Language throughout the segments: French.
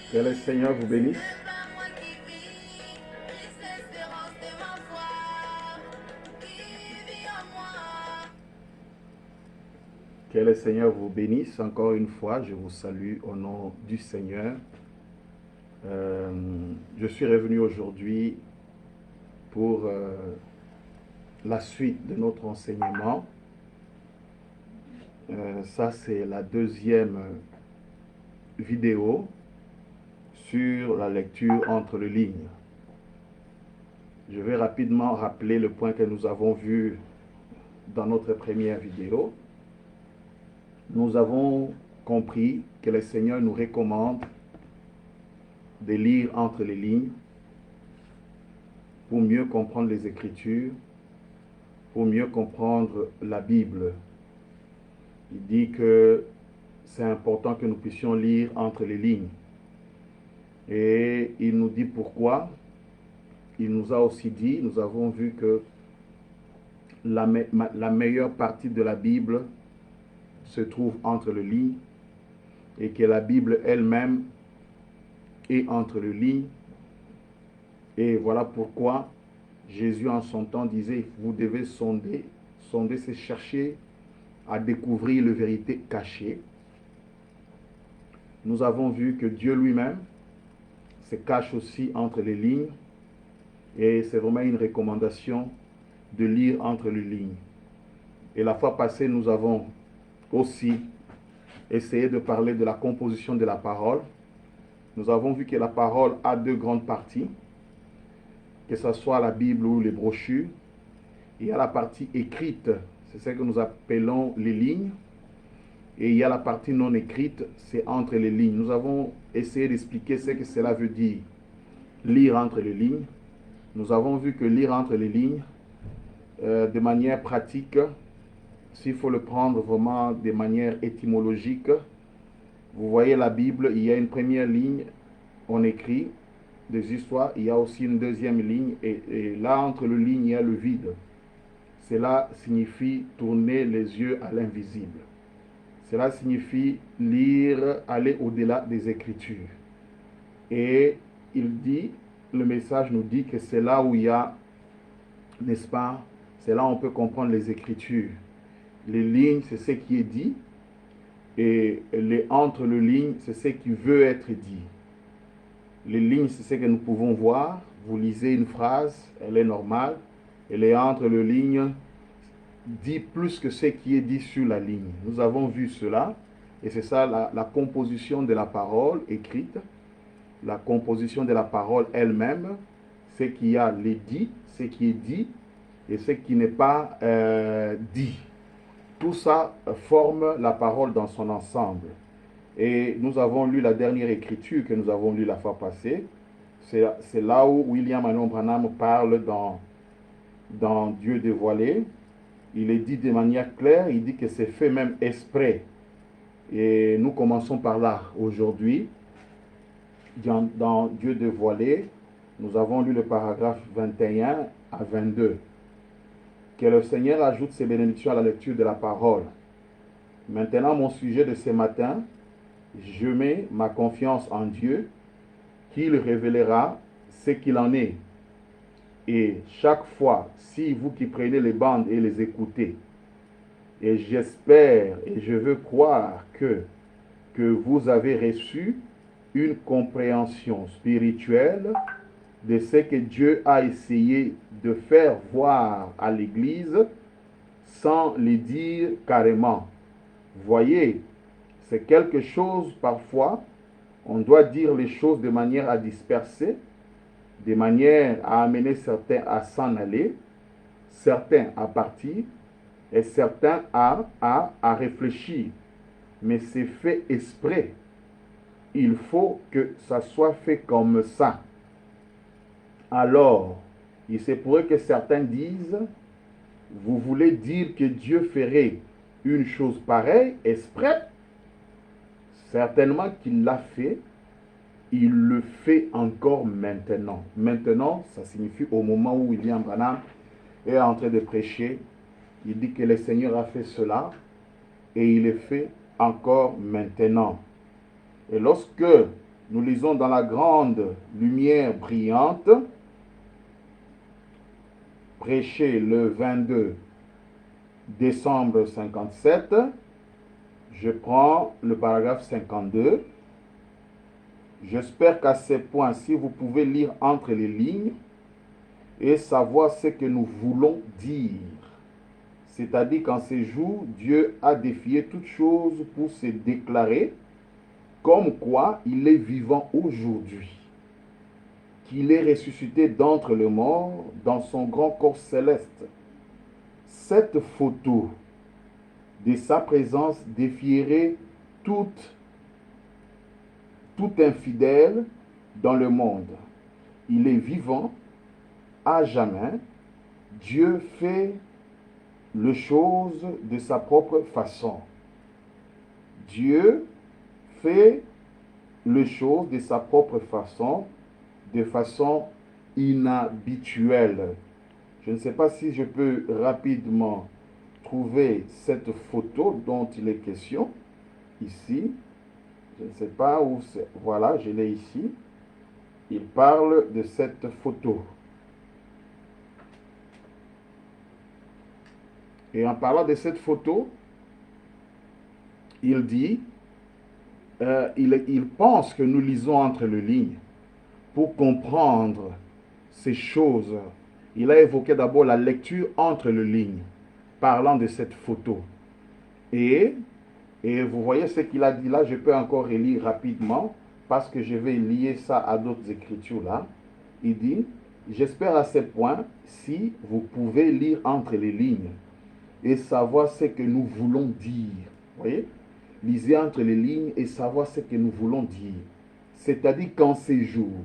Que le Seigneur vous bénisse. Que le Seigneur vous bénisse. Encore une fois, je vous salue au nom du Seigneur. Je suis revenu aujourd'hui pour la suite de notre enseignement. Ça, c'est la deuxième vidéo sur la lecture entre les lignes. Je vais rapidement rappeler le point que nous avons vu dans notre première vidéo. Nous avons compris que le Seigneur nous recommande de lire entre les lignes pour mieux comprendre les Écritures, pour mieux comprendre la Bible. Il dit que c'est important que nous puissions lire entre les lignes. Et il nous dit pourquoi. Il nous a aussi dit, nous avons vu que la meilleure partie de la Bible se trouve entre les lignes et que la Bible elle-même est entre les lignes. Et voilà pourquoi Jésus en son temps disait, vous devez sonder, c'est chercher à découvrir la vérité cachée. Nous avons vu que Dieu lui-même se cache aussi entre les lignes et c'est vraiment une recommandation de lire entre les lignes. Et la fois passée, nous avons aussi essayé de parler de la composition de la parole. Nous avons vu que la parole a deux grandes parties, que ce soit la Bible ou les brochures. Il y a la partie écrite, c'est ce que nous appelons les lignes. Et il y a la partie non écrite, c'est entre les lignes. Nous avons essayé d'expliquer ce que cela veut dire, lire entre les lignes. Nous avons vu que lire entre les lignes, de manière pratique, s'il faut le prendre vraiment de manière étymologique, vous voyez la Bible, il y a une première ligne, on écrit des histoires, il y a aussi une deuxième ligne, et là, entre les lignes, il y a le vide. Cela signifie tourner les yeux à l'invisible. Cela signifie lire, aller au-delà des Écritures. Et il dit, le message nous dit que c'est là où il y a, n'est-ce pas, c'est là où on peut comprendre les Écritures. Les lignes, c'est ce qui est dit, et entre les lignes, c'est ce qui veut être dit. Les lignes, c'est ce que nous pouvons voir. Vous lisez une phrase, elle est normale, elle est entre les lignes, dit plus que ce qui est dit sur la ligne. Nous avons vu cela, et c'est ça la composition de la parole écrite, la composition de la parole elle-même, ce qu'il y a les dit, ce qui est dit, et ce qui n'est pas dit. Tout ça forme la parole dans son ensemble. Et nous avons lu la dernière écriture que nous avons lue la fois passée. C'est là où William Aaron Branham parle dans Dieu dévoilé. Il est dit de manière claire, il dit que c'est fait même exprès. Et nous commençons par là aujourd'hui. Dans Dieu dévoilé, nous avons lu le paragraphe 21 à 22. Que le Seigneur ajoute ses bénédictions à la lecture de la parole. Maintenant, mon sujet de ce matin, je mets ma confiance en Dieu, qu'il révélera ce qu'il en est. Et chaque fois, si vous qui prenez les bandes et les écoutez, et j'espère et je veux croire que vous avez reçu une compréhension spirituelle de ce que Dieu a essayé de faire voir à l'Église sans le dire carrément. Voyez, c'est quelque chose parfois, on doit dire les choses de manière à disperser, de manière à amener certains à s'en aller, certains à partir et certains à réfléchir. Mais c'est fait exprès. Il faut que ça soit fait comme ça. Alors, il se pourrait que certains disent, vous voulez dire que Dieu ferait une chose pareille, exprès? Certainement qu'il l'a fait, il le fait encore maintenant. Maintenant, ça signifie au moment où William Branham est en train de prêcher, il dit que le Seigneur a fait cela et il le fait encore maintenant. Et lorsque Nous lisons dans la grande lumière brillante, prêché le 22 décembre 57. Je prends le paragraphe 52. J'espère qu'à ces points-ci, vous pouvez lire entre les lignes et savoir ce que nous voulons dire. C'est-à-dire qu'en ces jours, Dieu a défié toutes choses pour se déclarer comme quoi il est vivant aujourd'hui, qu'il est ressuscité d'entre les morts dans son grand corps céleste. Cette photo de sa présence défierait tout infidèle dans le monde. Il est vivant à jamais. Dieu fait les choses de sa propre façon. Dieu fait les choses de sa propre façon, de façon inhabituelle. Je ne sais pas si je peux rapidement trouver cette photo dont il est question ici. Je ne sais pas où c'est. Voilà, je l'ai ici. Il parle de cette photo. Et en parlant de cette photo, il dit, il pense que nous lisons entre les lignes pour comprendre ces choses. Il a évoqué d'abord la lecture entre les lignes, parlant de cette photo. Et vous voyez ce qu'il a dit là, je peux encore relire rapidement, parce que je vais lier ça à d'autres écritures là. Il dit, j'espère à ce point, si vous pouvez lire entre les lignes et savoir ce que nous voulons dire. Vous voyez? Lisez entre les lignes et savoir ce que nous voulons dire. C'est-à-dire qu'en ces jours,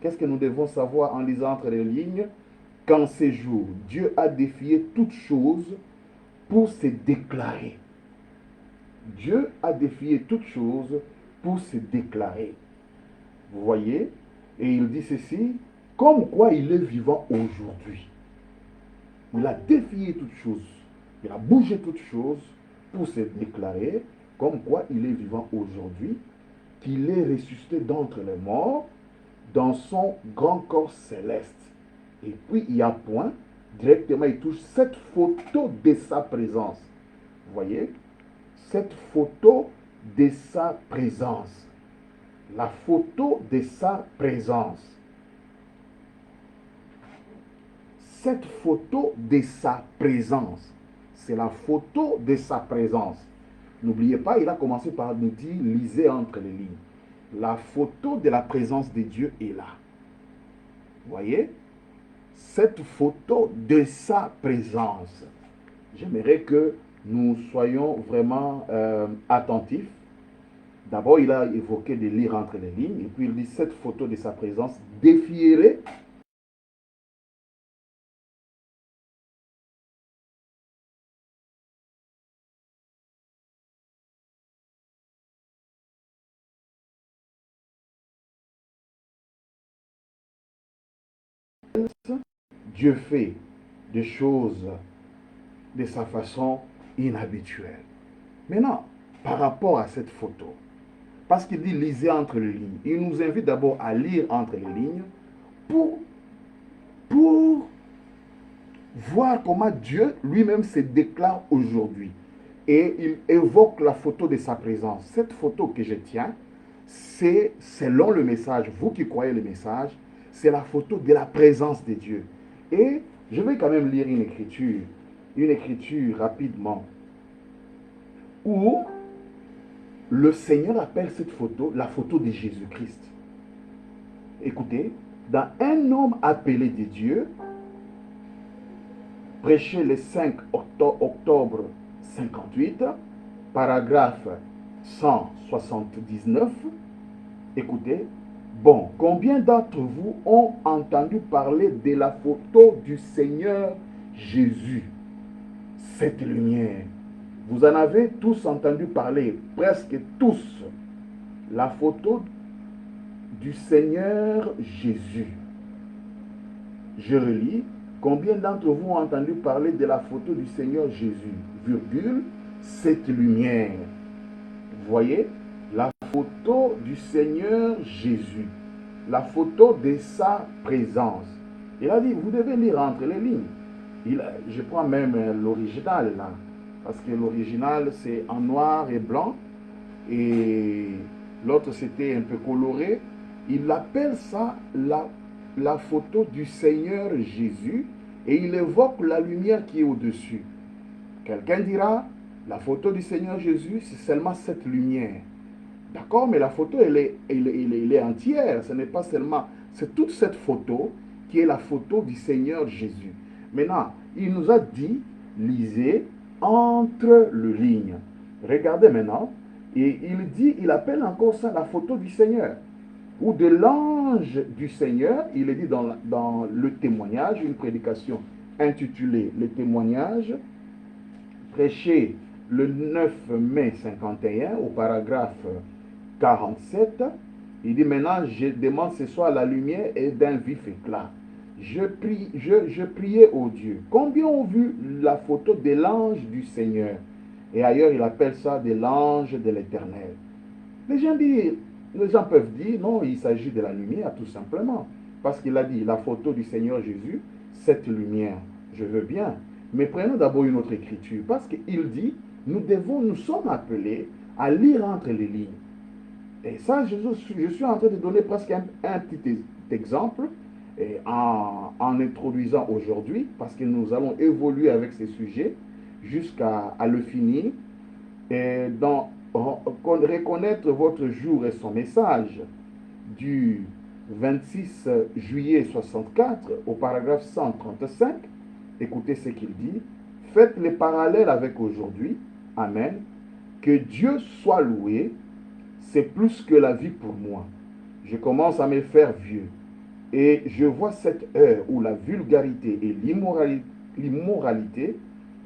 qu'est-ce que nous devons savoir en lisant entre les lignes? Qu'en ces jours, Dieu a défié toutes choses pour se déclarer. Dieu a défié toutes choses pour se déclarer. Vous voyez? Et il dit ceci, comme quoi il est vivant aujourd'hui. Il a défié toutes choses. Il a bougé toutes choses pour se déclarer, comme quoi il est vivant aujourd'hui, qu'il est ressuscité d'entre les morts dans son grand corps céleste. Et puis il y a point, directement il touche cette photo de sa présence. Vous voyez? Cette photo de sa présence. La photo de sa présence. Cette photo de sa présence. C'est la photo de sa présence. N'oubliez pas, il a commencé par nous dire, lisez entre les lignes. La photo de la présence de Dieu est là. Vous voyez? Cette photo de sa présence. J'aimerais que nous soyons vraiment attentifs. D'abord, il a évoqué de lire entre les lignes, et puis il dit, cette photo de sa présence défierait Dieu fait des choses de sa façon inhabituelle. Maintenant, par rapport à cette photo, parce qu'il dit lisez entre les lignes, il nous invite d'abord à lire entre les lignes pour voir comment Dieu lui-même se déclare aujourd'hui. Et il évoque la photo de sa présence. Cette photo que je tiens, c'est selon le message, vous qui croyez le message, c'est la photo de la présence de Dieu. Et je vais quand même lire une écriture rapidement, où le Seigneur appelle cette photo la photo de Jésus-Christ. Écoutez, dans Un homme appelé de Dieu, prêché le 5 octobre 58, paragraphe 179, écoutez, bon, combien d'entre vous ont entendu parler de la photo du Seigneur Jésus, cette lumière? Vous en avez tous entendu parler, presque tous, la photo du Seigneur Jésus. Je relis, combien d'entre vous ont entendu parler de la photo du Seigneur Jésus, virgule, cette lumière? Vous voyez, la photo du Seigneur Jésus, la photo de sa présence. Il a dit, vous devez lire entre les lignes. Je prends même l'original là, parce que l'original c'est en noir et blanc, et l'autre c'était un peu coloré. Il appelle ça la photo du Seigneur Jésus, et il évoque la lumière qui est au-dessus. Quelqu'un dira, la photo du Seigneur Jésus, c'est seulement cette lumière. D'accord, mais la photo, elle est entière. Ce n'est pas seulement... C'est toute cette photo qui est la photo du Seigneur Jésus. Maintenant, il nous a dit, lisez entre les lignes. Regardez maintenant. Et il dit, il appelle encore ça la photo du Seigneur. Ou de l'ange du Seigneur. Il est dit dans le témoignage, une prédication intitulée « Le témoignage », prêché le 9 mai 51 au paragraphe 47, il dit maintenant, je demande ce soir la lumière et d'un vif éclat. Je priais au Dieu. Combien ont vu la photo de l'ange du Seigneur? Et ailleurs, il appelle ça de l'ange de l'Éternel. Les gens peuvent dire, non, il s'agit de la lumière, tout simplement. Parce qu'il a dit, la photo du Seigneur Jésus, cette lumière, je veux bien. Mais prenons d'abord une autre écriture, parce qu'il dit, nous sommes appelés à lire entre les lignes. Et ça, je suis en train de donner presque un petit exemple en introduisant aujourd'hui, parce que nous allons évoluer avec ces sujets jusqu'à le finir. Et reconnaître votre jour et son message du 26 juillet 64 au paragraphe 135, écoutez ce qu'il dit. Faites les parallèles avec aujourd'hui. Amen. Que Dieu soit loué. C'est plus que la vie pour moi. Je commence à me faire vieux. Et je vois cette heure où la vulgarité et l'immoralité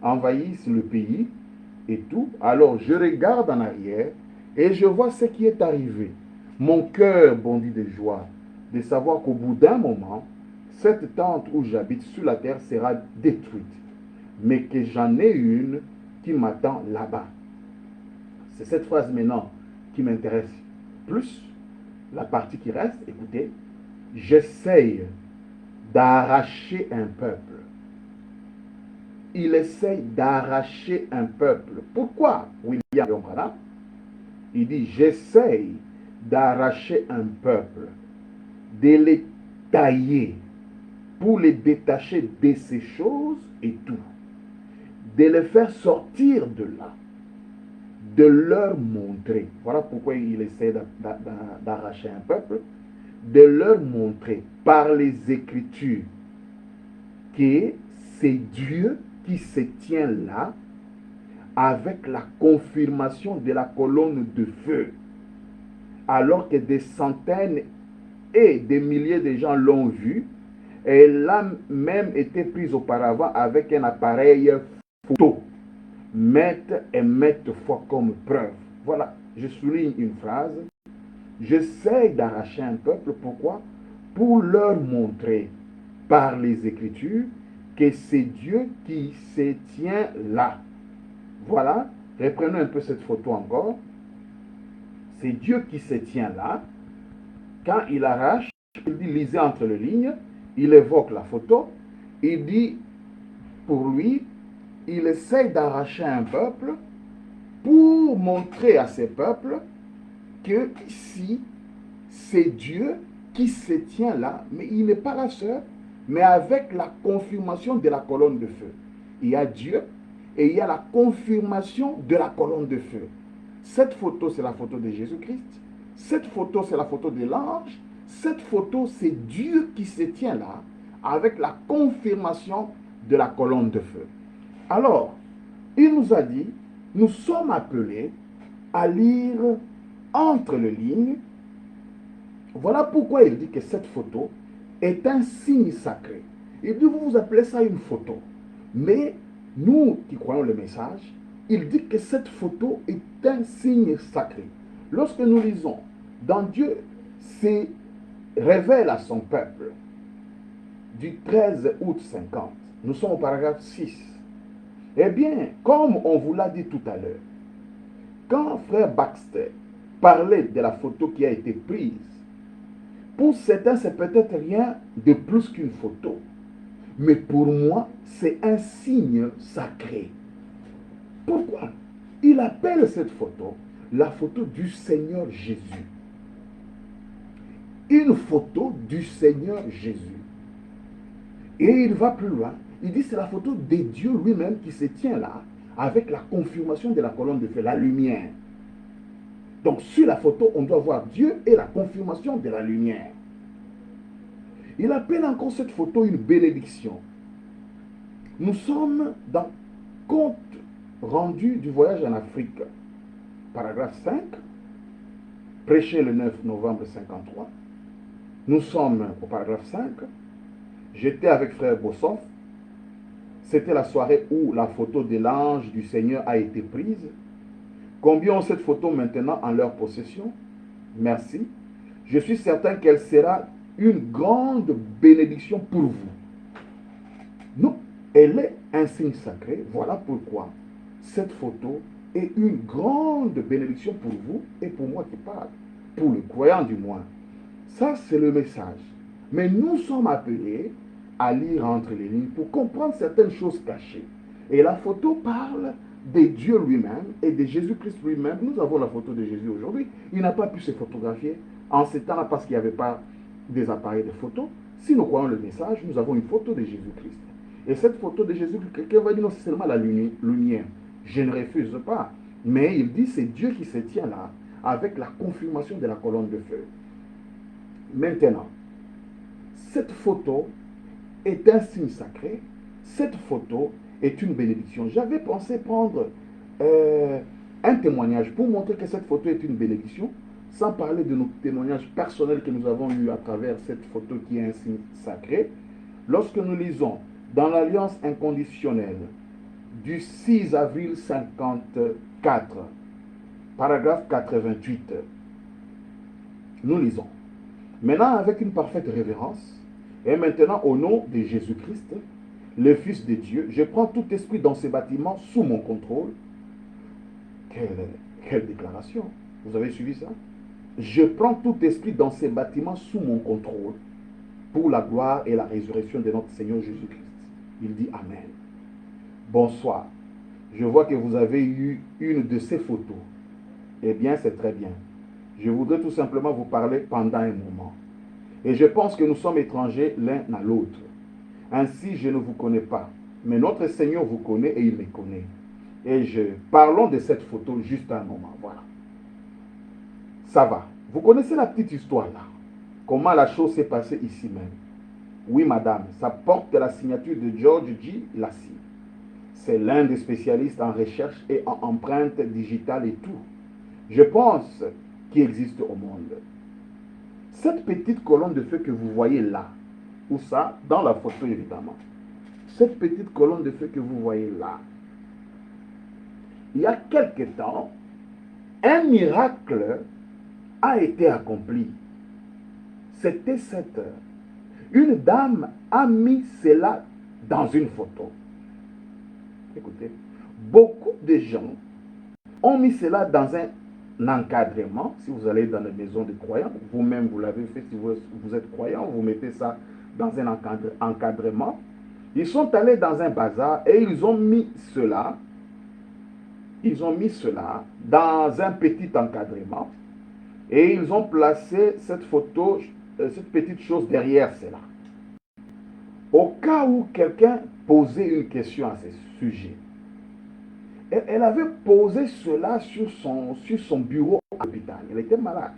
envahissent le pays et tout. Alors je regarde en arrière et je vois ce qui est arrivé. Mon cœur bondit de joie de savoir qu'au bout d'un moment, cette tente où j'habite sur la terre sera détruite, mais que j'en ai une qui m'attend là-bas. C'est cette phrase maintenant qui m'intéresse plus. La partie qui reste, écoutez, j'essaye d'arracher un peuple. Il essaye d'arracher un peuple. Pourquoi William Branham? Il dit, j'essaye d'arracher un peuple, de les tailler pour les détacher de ces choses et tout, de les faire sortir de là, de leur montrer, voilà pourquoi il essaie d'arracher un peuple, de leur montrer par les Écritures que c'est Dieu qui se tient là avec la confirmation de la colonne de feu, alors que des centaines et des milliers de gens l'ont vu, et elle a même été prise auparavant avec un appareil photo, maintes et maintes fois comme preuve. Voilà, je souligne une phrase. J'essaie d'arracher un peuple, pourquoi? Pour leur montrer par les Écritures que c'est Dieu qui se tient là. Voilà, reprenons un peu cette photo encore. C'est Dieu qui se tient là. Quand il arrache, il dit lisez entre les lignes, il évoque la photo, il dit pour lui, il essaye d'arracher un peuple pour montrer à ces peuples que ici, c'est Dieu qui se tient là, mais il n'est pas la seule, mais avec la confirmation de la colonne de feu. Il y a Dieu et il y a la confirmation de la colonne de feu. Cette photo, c'est la photo de Jésus-Christ. Cette photo, c'est la photo de l'ange. Cette photo, c'est Dieu qui se tient là, avec la confirmation de la colonne de feu. Alors, il nous a dit, nous sommes appelés à lire entre les lignes. Voilà pourquoi il dit que cette photo est un signe sacré. Il dit, vous appelez ça une photo. Mais nous qui croyons le message, il dit que cette photo est un signe sacré. Lorsque nous lisons, dans Dieu se révèle à son peuple, du 13 août 50, nous sommes au paragraphe 6. Eh bien, comme on vous l'a dit tout à l'heure, quand frère Baxter parler de la photo qui a été prise. Pour certains, c'est peut-être rien de plus qu'une photo. Mais pour moi, c'est un signe sacré. Pourquoi? Il appelle cette photo la photo du Seigneur Jésus. Une photo du Seigneur Jésus. Et il va plus loin. Il dit c'est la photo de Dieu lui-même qui se tient là, avec la confirmation de la colonne de feu, la lumière. Donc sur la photo, on doit voir Dieu et la confirmation de la lumière. Il appelle encore cette photo une bénédiction. Nous sommes dans compte rendu du voyage en Afrique, paragraphe 5, prêché le 9 novembre 53. Nous sommes au paragraphe 5. J'étais avec frère Bossoff. C'était la soirée où la photo de l'ange du Seigneur a été prise. Combien ont cette photo maintenant en leur possession? Merci. Je suis certain qu'elle sera une grande bénédiction pour vous. Non, elle est un signe sacré. Voilà pourquoi cette photo est une grande bénédiction pour vous et pour moi qui parle. Pour le croyant du moins. Ça, c'est le message. Mais nous sommes appelés à lire entre les lignes pour comprendre certaines choses cachées. Et la photo parle de Dieu lui-même et de Jésus-Christ lui-même. Nous avons la photo de Jésus aujourd'hui. Il n'a pas pu se photographier en ce temps-là parce qu'il n'y avait pas des appareils de photo. Si nous croyons le message, nous avons une photo de Jésus-Christ. Et cette photo de Jésus, quelqu'un va dire non, c'est seulement la lumière. Je ne refuse pas. Mais il dit c'est Dieu qui se tient là avec la confirmation de la colonne de feu. Maintenant, cette photo est un signe sacré. Cette photo est une bénédiction. J'avais pensé prendre un témoignage pour montrer que cette photo est une bénédiction, sans parler de nos témoignages personnels que nous avons eus à travers cette photo qui est un signe sacré. Lorsque nous lisons dans l'Alliance inconditionnelle du 6 avril 54, paragraphe 88, nous lisons. Maintenant, avec une parfaite révérence, et maintenant au nom de Jésus-Christ, le Fils de Dieu, je prends tout esprit dans ces bâtiments sous mon contrôle. Quelle déclaration! Vous avez suivi ça? Je prends tout esprit dans ces bâtiments sous mon contrôle pour la gloire et la résurrection de notre Seigneur Jésus-Christ. Il dit Amen. Bonsoir. Je vois que vous avez eu une de ces photos. Eh bien, c'est très bien. Je voudrais tout simplement vous parler pendant un moment. Et je pense que nous sommes étrangers l'un à l'autre. Ainsi, je ne vous connais pas. Mais notre Seigneur vous connaît et il me connaît. Et parlons de cette photo juste un moment. Voilà. Ça va. Vous connaissez la petite histoire là. Comment la chose s'est passée ici même. Oui, madame. Ça porte la signature de George G. Lassie. C'est l'un des spécialistes en recherche et en empreinte digitale et tout. Je pense qu'il existe au monde. Cette petite colonne de feu que vous voyez là, ou ça, dans la photo évidemment, cette petite colonne de feu que vous voyez là, il y a quelque temps, un miracle a été accompli. C'était cette heure. Une dame a mis cela dans une photo. Écoutez, beaucoup de gens ont mis cela dans un encadrement. Si vous allez dans les maisons de croyants, vous-même vous l'avez fait, si vous êtes croyant, vous mettez ça dans un encadrement. Ils sont allés dans un bazar et ils ont mis cela dans un petit encadrement et ils ont placé cette photo, cette petite chose derrière cela. Au cas où quelqu'un posait une question à ce sujet, elle avait posé cela sur son bureau à l'hôpital. Elle était malade.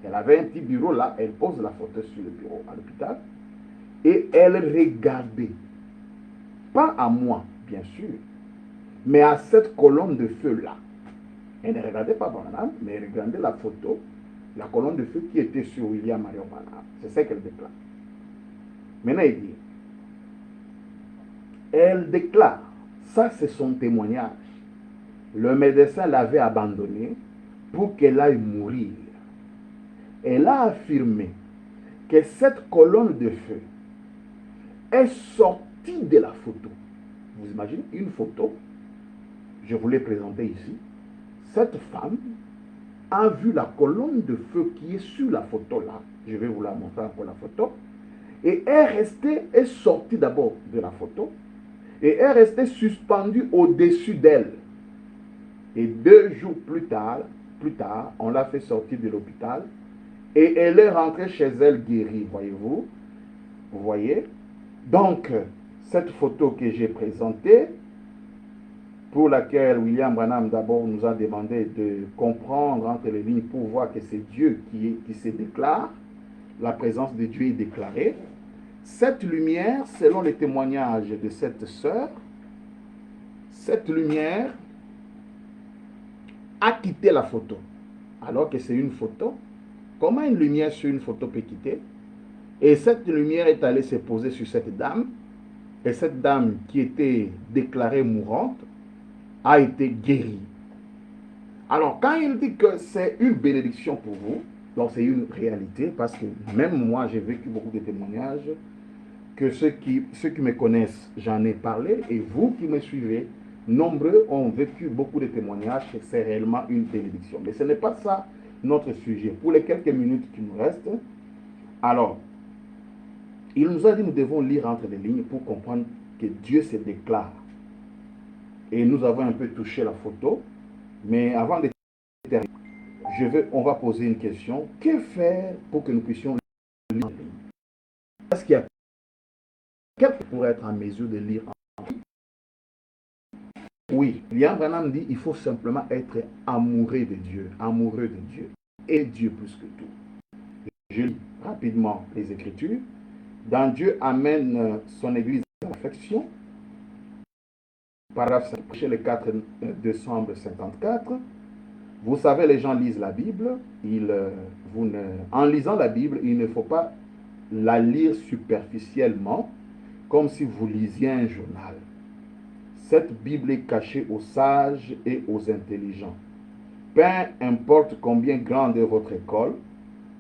Elle avait un petit bureau là, elle pose la photo sur le bureau à l'hôpital et elle regardait. Pas à moi, bien sûr, mais à cette colonne de feu là. Elle ne regardait pas Branham, mais elle regardait la photo, la colonne de feu qui était sur William Marion Branham. C'est ça qu'elle déclare. Maintenant, elle déclare, ça c'est son témoignage. Le médecin l'avait abandonnée pour qu'elle aille mourir. Elle a affirmé que cette colonne de feu est sortie de la photo. Vous imaginez une photo, je vous l'ai présentée ici. Cette femme a vu la colonne de feu qui est sur la photo là. Je vais vous la montrer encore la photo. Et est sortie d'abord de la photo et est restée suspendue au-dessus d'elle. Et 2 jours plus tard, on l'a fait sortir de l'hôpital et elle est rentrée chez elle guérie, voyez-vous. Vous voyez? Donc, cette photo que j'ai présentée, pour laquelle William Branham d'abord nous a demandé de comprendre entre les lignes pour voir que c'est Dieu qui se déclare, la présence de Dieu est déclarée. Cette lumière, selon les témoignages de cette sœur, cette lumière a quitté la photo, alors que c'est une photo. Comment une lumière sur une photo peut quitter? Et cette lumière est allée se poser sur cette dame, et cette dame qui était déclarée mourante a été guérie. Alors, quand il dit que c'est une bénédiction pour vous, donc c'est une réalité, parce que même moi, j'ai vécu beaucoup de témoignages, que ceux qui me connaissent, j'en ai parlé, et vous qui me suivez, nombreux ont vécu beaucoup de témoignages que c'est réellement une bénédiction. Mais ce n'est pas ça notre sujet. Pour les quelques minutes qui nous restent, alors, il nous a dit que nous devons lire entre les lignes pour comprendre que Dieu se déclare. Et nous avons un peu touché la photo, mais avant de terminer, on va poser une question. Que faire pour que nous puissions lire en ligne? Est-ce qu'il y a quelqu'un pour être en mesure de lire en ligne? Oui, William Branham dit il faut simplement être amoureux de Dieu, et Dieu plus que tout. Je lis rapidement les Écritures. Dans Dieu amène son Église à l'affection. Paragraphe 5, chez le 4 décembre 54. Vous savez, les gens lisent la Bible. En lisant la Bible, il ne faut pas la lire superficiellement, comme si vous lisiez un journal. Cette Bible est cachée aux sages et aux intelligents. Peu importe combien grande est votre école,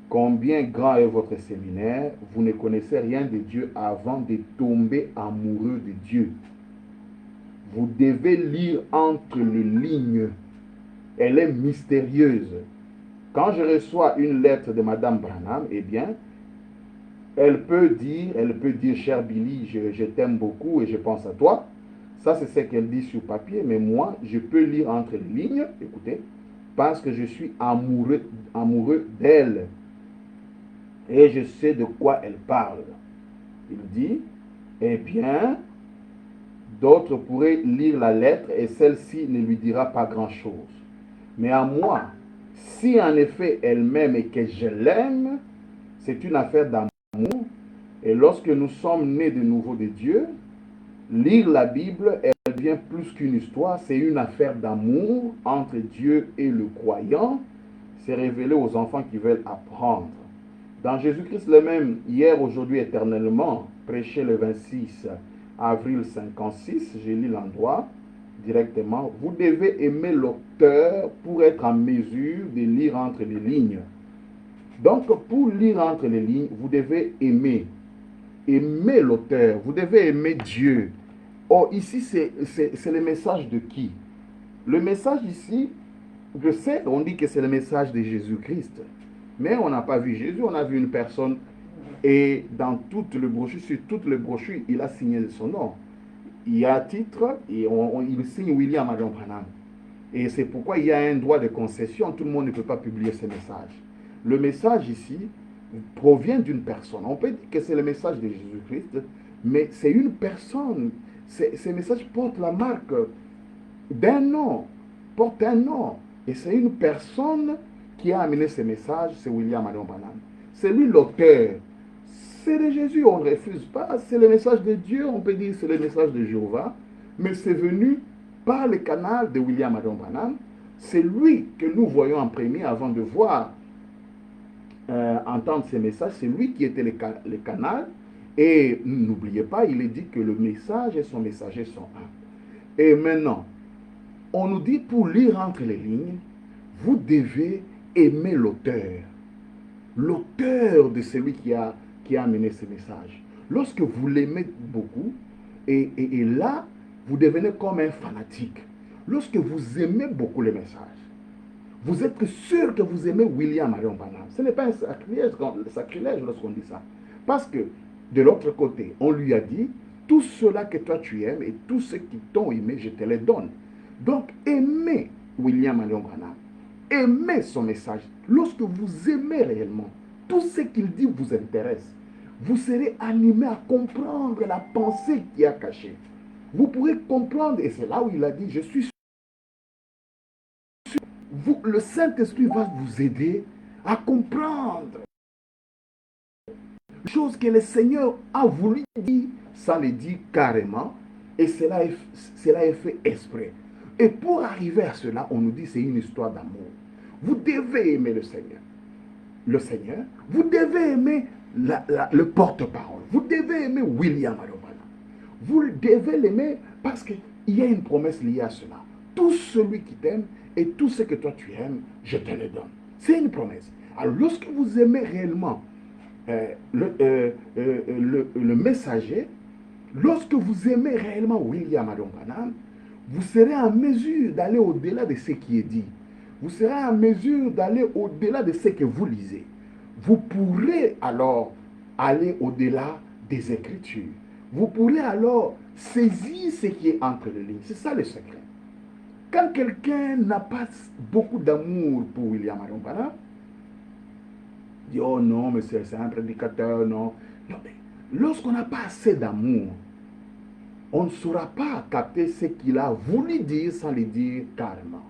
combien grand est votre séminaire, vous ne connaissez rien de Dieu avant de tomber amoureux de Dieu. Vous devez lire entre les lignes. Elle est mystérieuse. Quand je reçois une lettre de Madame Branham, eh bien, elle peut dire, cher Billy, je t'aime beaucoup et je pense à toi. Ça, c'est ce qu'elle dit sur papier, mais moi, je peux lire entre les lignes, écoutez, parce que je suis amoureux d'elle. Et je sais de quoi elle parle. Il dit, eh bien, d'autres pourraient lire la lettre et celle-ci ne lui dira pas grand-chose. Mais à moi, si en effet elle m'aime et que je l'aime, c'est une affaire d'amour. Et lorsque nous sommes nés de nouveau de Dieu, lire la Bible, elle devient plus qu'une histoire, c'est une affaire d'amour entre Dieu et le croyant. C'est révélé aux enfants qui veulent apprendre. Dans Jésus-Christ le même, hier, aujourd'hui, éternellement, prêché le 26 avril 56, j'ai lu l'endroit directement. Vous devez aimer l'auteur pour être en mesure de lire entre les lignes. Donc, pour lire entre les lignes, vous devez aimer l'auteur, vous devez aimer Dieu. Oh, ici, c'est le message de qui? Le message ici, je sais, on dit que c'est le message de Jésus-Christ. Mais on n'a pas vu Jésus, on a vu une personne. Et dans toutes les brochures, sur toutes les brochures, il a signé son nom. Il y a un titre, et il signe William Marion Branham. Et c'est pourquoi il y a un droit de concession, tout le monde ne peut pas publier ce message. Le message ici provient d'une personne. On peut dire que c'est le message de Jésus-Christ, mais c'est une personne. Ce message porte la marque d'un nom, porte un nom. Et c'est une personne qui a amené ce message, c'est William Marion Branham. C'est lui l'auteur. C'est de Jésus, on ne refuse pas. C'est le message de Dieu, on peut dire c'est le message de Jéhovah. Mais c'est venu par le canal de William Marion Branham. C'est lui que nous voyons en premier avant de voir, entendre ces messages. C'est lui qui était le canal. Et n'oubliez pas, il est dit que le message et son messager sont un. Et maintenant, on nous dit pour lire entre les lignes, vous devez aimer l'auteur. L'auteur de celui qui a amené ce message. Lorsque vous l'aimez beaucoup, et là, vous devenez comme un fanatique. Lorsque vous aimez beaucoup les messages, vous êtes sûr que vous aimez William Marion Branham. Ce n'est pas un sacrilège lorsqu'on dit ça. Parce que de l'autre côté, on lui a dit, tout cela que toi tu aimes et tous ceux qui t'ont aimé, je te les donne. Donc, aimez William Marion Branham. Aimez son message. Lorsque vous aimez réellement, tout ce qu'il dit vous intéresse. Vous serez animé à comprendre la pensée qui a cachée. Vous pourrez comprendre, et c'est là où il a dit, je suis sûr, le Saint-Esprit va vous aider à comprendre les choses que le Seigneur a voulu dire, ça le dit carrément, et cela est fait exprès. Et pour arriver à cela, on nous dit c'est une histoire d'amour. Vous devez aimer le Seigneur. Le Seigneur, vous devez aimer le porte-parole. Vous devez aimer William Marion Branham. Vous devez l'aimer parce qu'il y a une promesse liée à cela. Tout celui qui t'aime et tout ce que toi tu aimes, je te le donne. C'est une promesse. Alors lorsque vous aimez réellement le messager, lorsque vous aimez réellement William Marion Branham, vous serez en mesure d'aller au-delà de ce qui est dit. Vous serez en mesure d'aller au-delà de ce que vous lisez. Vous pourrez alors aller au-delà des Écritures. Vous pourrez alors saisir ce qui est entre les lignes. C'est ça le secret. Quand quelqu'un n'a pas beaucoup d'amour pour William Marion Branham, dit oh non, mais c'est un prédicateur, non. Non, mais lorsqu'on n'a pas assez d'amour, on ne saura pas capter ce qu'il a voulu dire sans le dire carrément.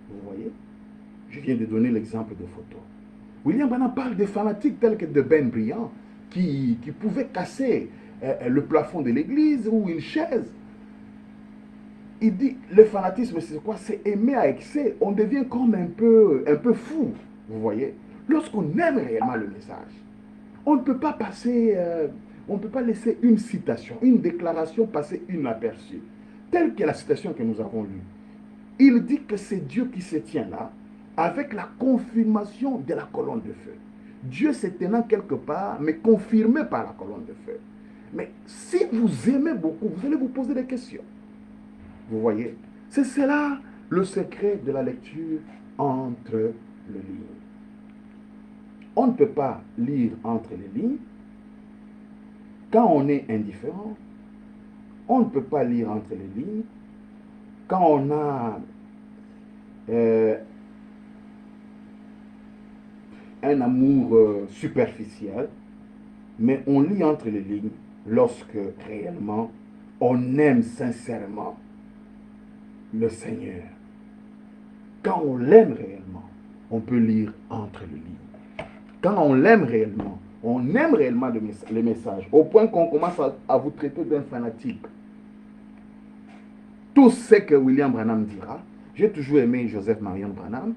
Vous voyez? Je viens de donner l'exemple de photo. William Branham parle des fanatiques tels que de Ben Bryant qui pouvaient casser le plafond de l'église ou une chaise. Il dit, le fanatisme, c'est quoi? C'est aimer à excès. On devient comme un peu fou, vous voyez? Lorsqu'on aime réellement le message, on ne peut pas passer, on ne peut pas laisser une citation, une déclaration passer inaperçue. Telle que la citation que nous avons lue. Il dit que c'est Dieu qui se tient là, avec la confirmation de la colonne de feu. Dieu se tenant quelque part, mais confirmé par la colonne de feu. Mais si vous aimez beaucoup, vous allez vous poser des questions. Vous voyez? C'est cela le secret de la lecture entre les lignes. On ne peut pas lire entre les lignes quand on est indifférent. On ne peut pas lire entre les lignes quand on a un amour superficiel, mais on lit entre les lignes lorsque réellement on aime sincèrement le Seigneur. Quand on l'aime réellement, on peut lire entre les lignes. Quand on l'aime réellement, on aime réellement les messages, au point qu'on commence à vous traiter d'un fanatique. Tout ce que William Branham dira, j'ai toujours aimé Joseph Marion Branham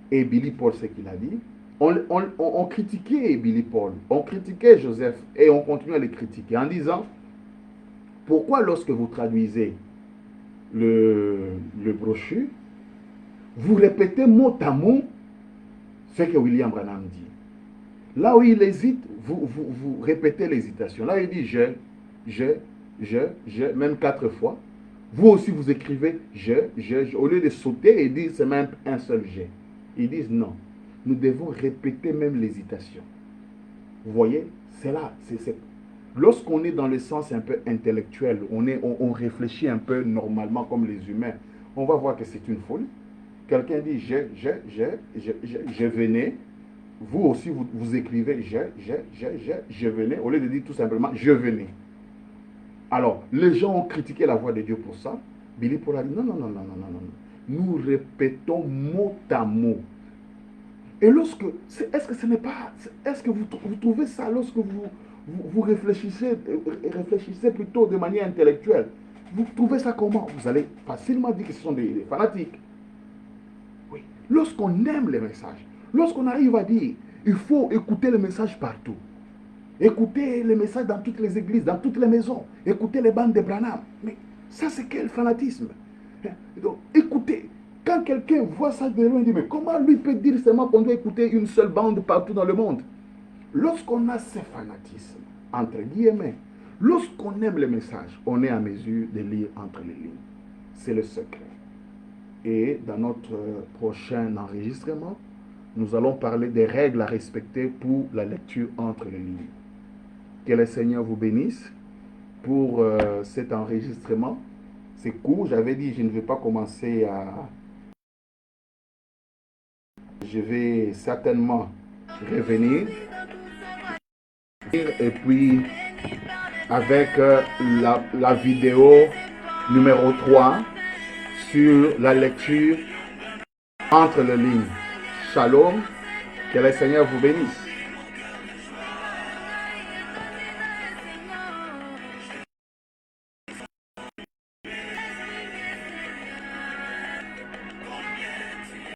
et Billy Paul, ce qu'il a dit. On critiquait Billy Paul, on critiquait Joseph et on continue à les critiquer en disant pourquoi lorsque vous traduisez le brochure, vous répétez mot à mot ce que William Branham dit. Là où il hésite, vous répétez l'hésitation. Là, il dit je, même 4 fois. Vous aussi, vous écrivez je, au lieu de sauter et dire c'est même un seul je. Ils disent non. Nous devons répéter même l'hésitation. Vous voyez, c'est là. Lorsqu'on est dans le sens un peu intellectuel, on réfléchit un peu normalement comme les humains, on va voir que c'est une folie. Quelqu'un dit je venais. Vous aussi, vous écrivez je venais, au lieu de dire tout simplement je venais. Alors, les gens ont critiqué la voix de Dieu pour ça. Billy Paul a dit non. Nous répétons mot à mot. Et lorsque, est-ce que vous trouvez ça lorsque vous réfléchissez plutôt de manière intellectuelle? Vous trouvez ça comment? Vous allez facilement dire que ce sont des fanatiques. Oui. Lorsqu'on aime les messages, lorsqu'on arrive à dire, il faut écouter le message partout. Écoutez les messages dans toutes les églises, dans toutes les maisons. Écoutez les bandes de Branham. Mais ça, c'est quel fanatisme? Donc, écoutez. Quand quelqu'un voit ça de loin, il dit, mais comment lui peut dire seulement qu'on doit écouter une seule bande partout dans le monde? Lorsqu'on a ce fanatisme, entre guillemets, lorsqu'on aime le message, on est en mesure de lire entre les lignes. C'est le secret. Et dans notre prochain enregistrement, nous allons parler des règles à respecter pour la lecture entre les lignes. Que le Seigneur vous bénisse pour cet enregistrement. C'est court, j'avais dit je ne vais pas commencer à... Je vais certainement revenir. Et puis, avec la vidéo numéro 3 sur la lecture entre les lignes. Shalom, que le Seigneur vous bénisse.